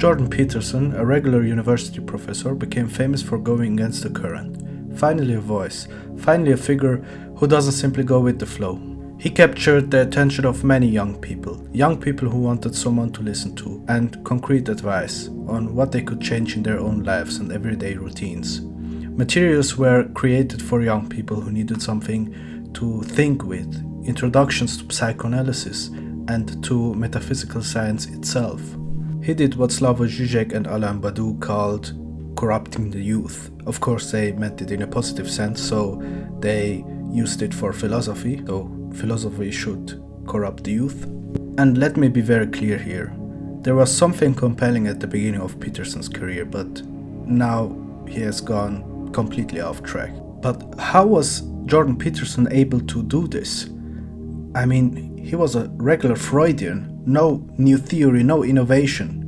Jordan Peterson, a regular university professor, became famous for going against the current. Finally a voice, finally a figure who doesn't simply go with the flow. He captured the attention of many young people who wanted someone to listen to, and concrete advice on what they could change in their own lives and everyday routines. Materials were created for young people who needed something to think with, introductions to psychoanalysis and to metaphysical science itself. He did what Slavoj Žižek and Alain Badiou called corrupting the youth. Of course, they meant it in a positive sense, so they used it for philosophy, so philosophy should corrupt the youth. And let me be very clear here. There was something compelling at the beginning of Peterson's career, but now he has gone completely off track. But how was Jordan Peterson able to do this? I mean, he was a regular Freudian, no new theory, no innovation.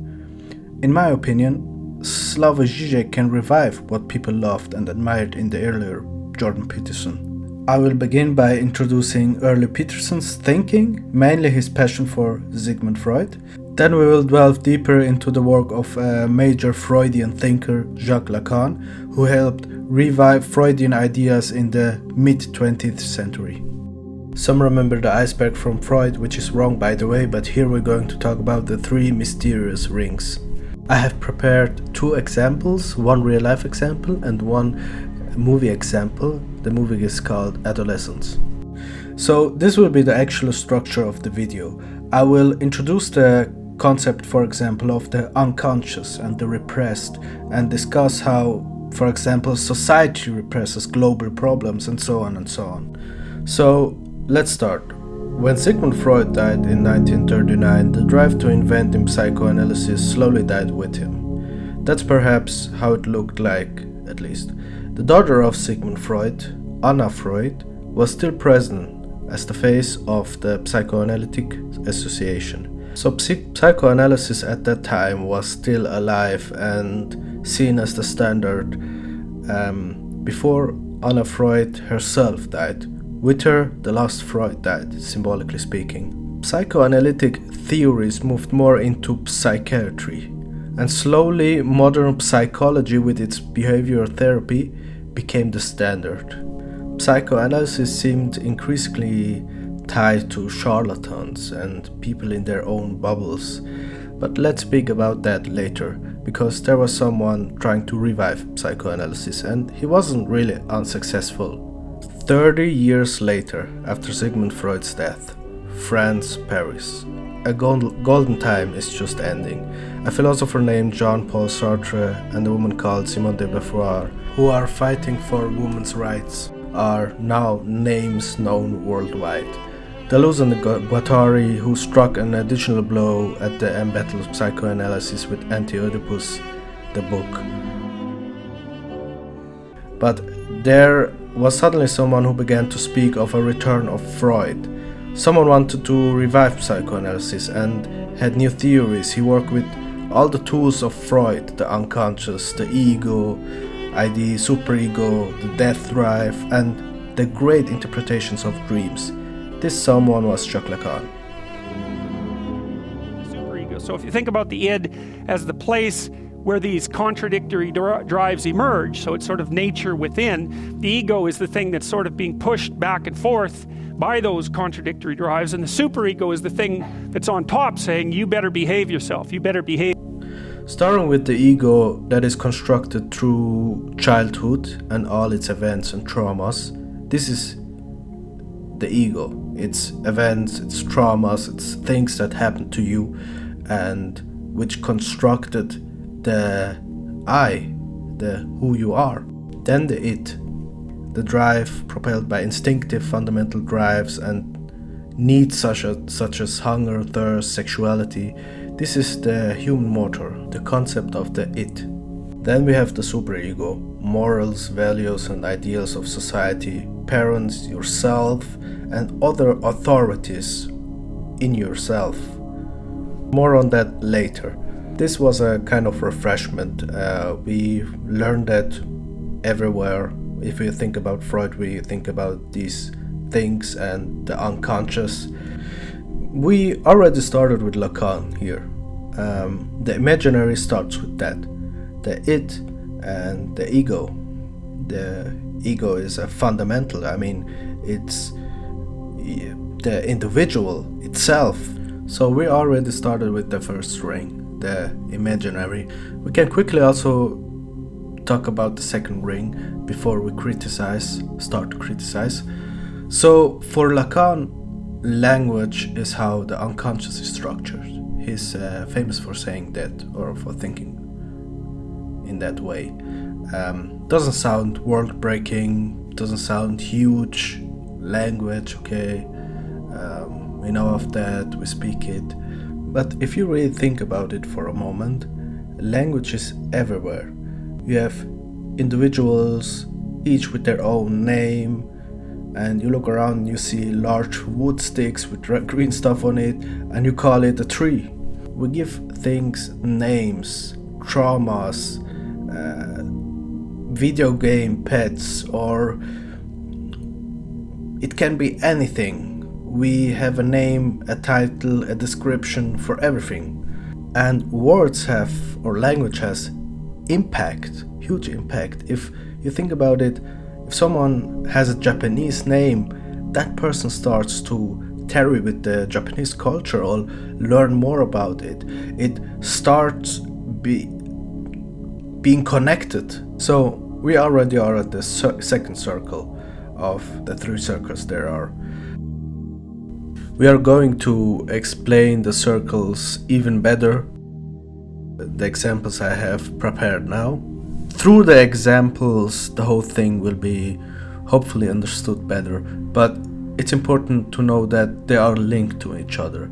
In my opinion, Slavoj Žižek can revive what people loved and admired in the earlier Jordan Peterson. I will begin by introducing early Peterson's thinking, mainly his passion for Sigmund Freud. Then we will delve deeper into the work of a major Freudian thinker, Jacques Lacan, who helped revive Freudian ideas in the mid-20th century. Some remember the iceberg from Freud, which is wrong by the way, but here we're going to talk about the three mysterious rings. I have prepared two examples, one real-life example and one movie example. The movie is called Adolescence. So this will be the actual structure of the video. I will introduce the concept, for example, of the unconscious and the repressed, and discuss how, for example, society represses global problems and so on and so on. So let's start. When Sigmund Freud died in 1939, the drive to invent in psychoanalysis slowly died with him. That's perhaps how it looked like, at least. The daughter of Sigmund Freud, Anna Freud, was still present as the face of the Psychoanalytic Association. So psychoanalysis at that time was still alive and seen as the standard before Anna Freud herself died. With her, the last Freud died, symbolically speaking. Psychoanalytic theories moved more into psychiatry, and slowly modern psychology with its behavioral therapy became the standard. Psychoanalysis seemed increasingly tied to charlatans and people in their own bubbles, but let's speak about that later, because there was someone trying to revive psychoanalysis and he wasn't really unsuccessful. 30 years later, after Sigmund Freud's death, France, Paris. A golden time is just ending. A philosopher named Jean-Paul Sartre and a woman called Simone de Beauvoir, who are fighting for women's rights, are now names known worldwide. Deleuze and Guattari, who struck an additional blow at the embattled psychoanalysis with Anti-Oedipus, the book. But there was suddenly someone who began to speak of a return of Freud. Someone wanted to revive psychoanalysis and had new theories. He worked with all the tools of Freud, the unconscious, the ego, ID, superego, the death drive, and the great interpretations of dreams. This someone was Jacques Lacan. Superego. So if you think about the id as the place where these contradictory drives emerge, so it's sort of nature within. The ego is the thing that's sort of being pushed back and forth by those contradictory drives, and the superego is the thing that's on top saying, you better behave yourself, you better behave. Starting with the ego that is constructed through childhood and all its events and traumas, this is the ego. It's events, it's traumas, it's things that happen to you and which constructed the I, the who you are. Then the it, the drive propelled by instinctive fundamental drives and needs such as hunger, thirst, sexuality. This is the human motor, the concept of the it. Then we have the superego, morals, values and ideals of society, parents, yourself and other authorities in yourself. More on that later. This was a kind of refreshment. We learned that everywhere. If we think about Freud, we think about these things and the unconscious. We already started with Lacan here. The imaginary starts with that, the it and the ego. The ego is a fundamental, I mean, it's the individual itself. So we already started with the first ring, the imaginary. We can quickly also talk about the second ring before we start to criticize. So for Lacan, language is how the unconscious is structured. He's famous for saying that, or for thinking in that way. Doesn't sound world-breaking, doesn't sound huge. Language, okay, we know of that, we speak it. But if you really think about it for a moment, language is everywhere. You have individuals, each with their own name, and you look around and you see large wood sticks with green stuff on it, and you call it a tree. We give things names, traumas, video game pets, or it can be anything. We have a name, a title, a description for everything. And words have, or language has, impact, huge impact. If you think about it, if someone has a Japanese name, that person starts to tarry with the Japanese culture or learn more about it. It starts being connected. So we already are at the second circle of the three circles there are. We are going to explain the circles even better. The examples I have prepared now. Through the examples, the whole thing will be hopefully understood better. But it's important to know that they are linked to each other.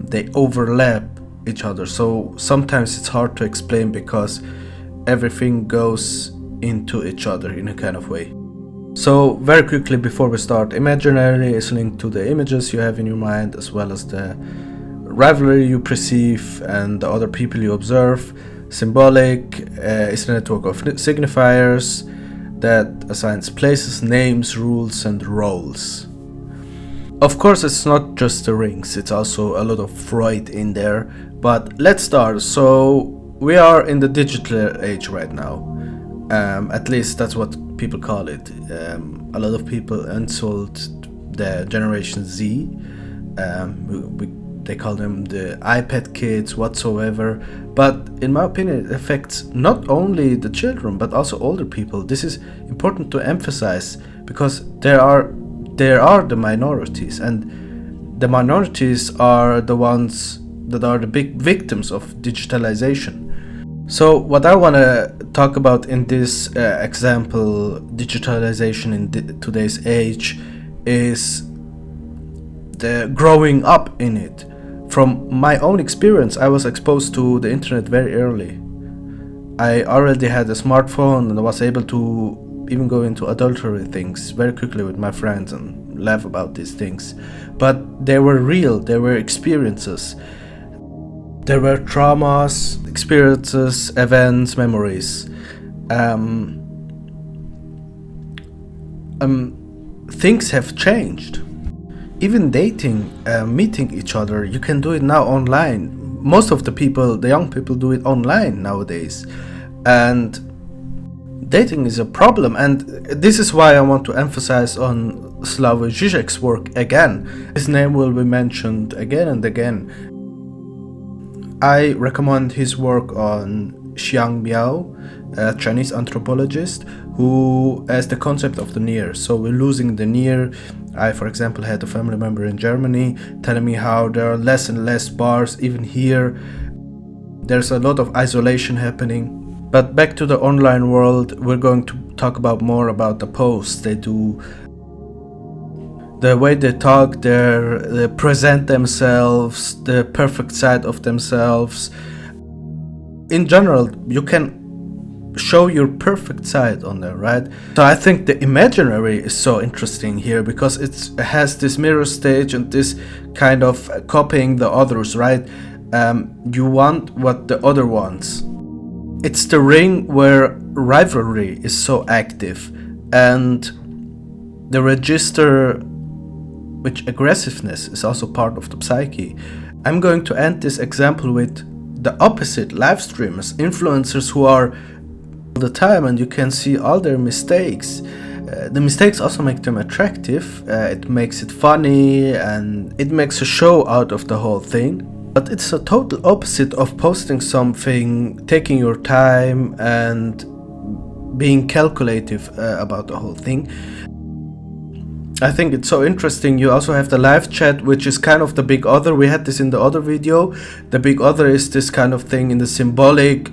They overlap each other. So sometimes it's hard to explain because everything goes into each other in a kind of way. So very quickly before we start, imaginary is linked to the images you have in your mind, as well as the rivalry you perceive and the other people you observe. Symbolic is a network of signifiers that assigns places, names, rules, and roles. Of course, it's not just the rings, it's also a lot of Freud in there. But let's start. So we are in the digital age right now. At least that's what people call it. A lot of people insult the Generation Z. They call them the iPad kids, whatsoever. But in my opinion, it affects not only the children, but also older people. This is important to emphasize because there are the minorities, and the minorities are the ones that are the big victims of digitalization. So what I want to talk about in this example, digitalization in today's age, is the growing up in it. From my own experience, I was exposed to the internet very early. I already had a smartphone and I was able to even go into adultery things very quickly with my friends and laugh about these things. But they were real, they were experiences. There were traumas, experiences, events, memories. Things have changed. Even dating, meeting each other, you can do it now online. Most of the young people do it online nowadays. And dating is a problem. And this is why I want to emphasize on Slavoj Žižek's work again. His name will be mentioned again and again. I recommend his work on Xiang Miao, a Chinese anthropologist who has the concept of the near. So we're losing the near. I, for example, had a family member in Germany telling me how there are less and less bars, even here. There's a lot of isolation happening. But back to the online world, we're going to talk more about the posts they do, the way they talk, they present themselves, the perfect side of themselves. In general, you can show your perfect side on there, right? So I think the imaginary is so interesting here because it has this mirror stage and this kind of copying the others, right? You want what the other wants. It's the ring where rivalry is so active, and the register which aggressiveness is also part of the psyche. I'm going to end this example with the opposite, live streamers, influencers who are all the time and you can see all their mistakes. The mistakes also make them attractive, it makes it funny and it makes a show out of the whole thing. But it's a total opposite of posting something, taking your time and being calculative about the whole thing. I think it's so interesting. You also have the live chat, which is kind of the big other. We had this in the other video. The big other is this kind of thing in the symbolic,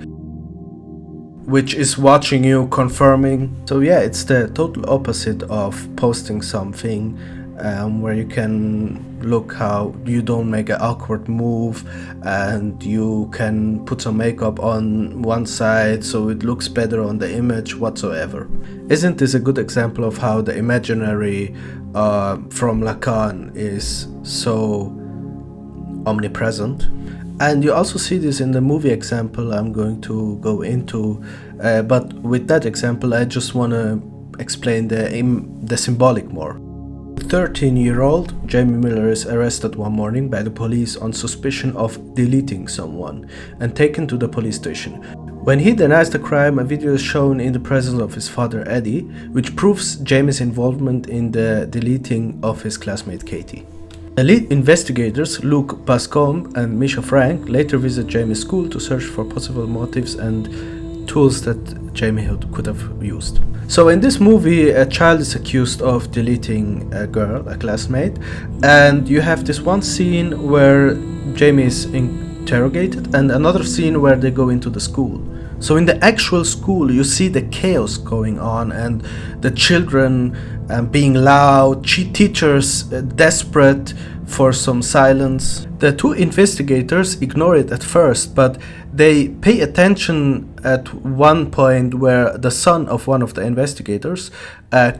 which is watching you, confirming. So yeah, it's the total opposite of posting something where you can look how you don't make an awkward move and you can put some makeup on one side so it looks better on the image whatsoever. Isn't this a good example of how the imaginary from Lacan is so omnipresent? And you also see this in the movie example I'm going to go into, but with that example I just want to explain the symbolic more. 13-year-old Jamie Miller is arrested one morning by the police on suspicion of deleting someone and taken to the police station. When he denies the crime, a video is shown in the presence of his father Eddie, which proves Jamie's involvement in the deleting of his classmate Katie. The lead investigators, Luke Bascombe and Misha Frank, later visit Jamie's school to search for possible motives and tools that Jamie could have used. So in this movie, a child is accused of deleting a girl, a classmate, and you have this one scene where Jamie is interrogated and another scene where they go into the school. So in the actual school, you see the chaos going on and the children being loud, teachers desperate for some silence. The two investigators ignore it at first, but they pay attention at one point where the son of one of the investigators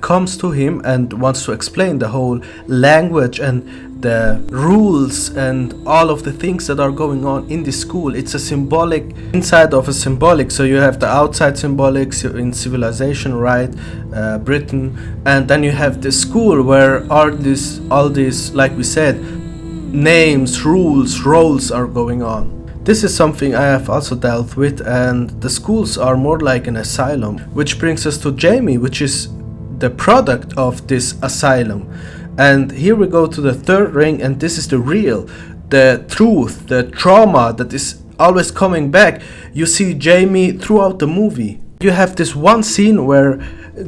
comes to him and wants to explain the whole language and the rules and all of the things that are going on in the school. It's a symbolic inside of a symbolic. So you have the outside symbolics in civilization, right? Britain, and then you have the school where all these, like we said, names, rules, roles are going on. This is something I have also dealt with, and the schools are more like an asylum, which brings us to Jamie, which is the product of this asylum. And here we go to the third ring, and this is the real, the truth, the trauma that is always coming back. You see Jamie throughout the movie. You have this one scene where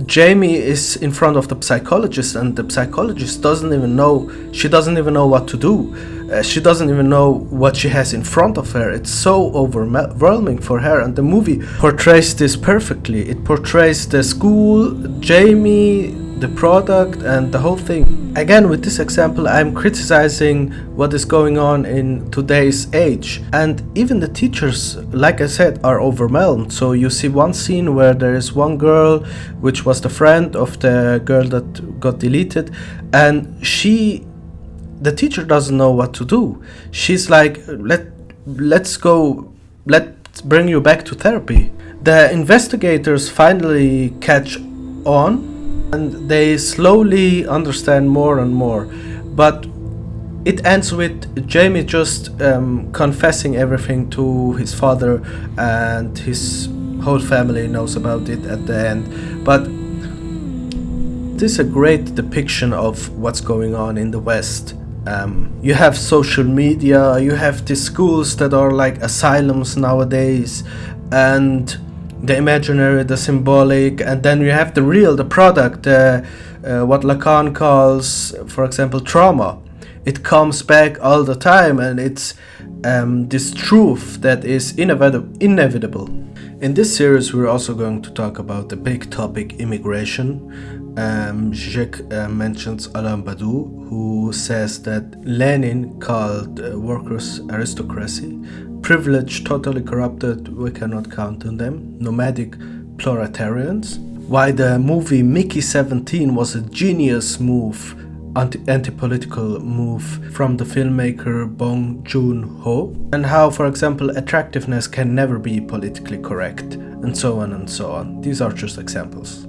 Jamie is in front of the psychologist and the psychologist doesn't even know what to do. She doesn't even know what she has in front of her. It's so overwhelming for her, and the movie portrays this perfectly. It portrays the school, Jamie, the product, and the whole thing. Again, with this example, I'm criticizing what is going on in today's age. And even the teachers, like I said, are overwhelmed. So you see one scene where there is one girl, which was the friend of the girl that got deleted, and the teacher doesn't know what to do. She's like, let's bring you back to therapy. The investigators finally catch on and they slowly understand more and more, but it ends with Jamie just confessing everything to his father, and his whole family knows about it at the end. But this is a great depiction of what's going on in the West. You have social media, you have these schools that are like asylums nowadays, and the imaginary, the symbolic, and then you have the real, the product, what Lacan calls, for example, trauma. It comes back all the time, and it's this truth that is inevitable. In this series, we're also going to talk about the big topic, immigration. Žižek mentions Alain Badiou, who says that Lenin called workers aristocracy, privilege totally corrupted, we cannot count on them, nomadic proletarians. Why the movie Mickey 17 was a genius move, anti-political move from the filmmaker Bong Joon-ho, and how, for example, attractiveness can never be politically correct, and so on and so on. These are just examples.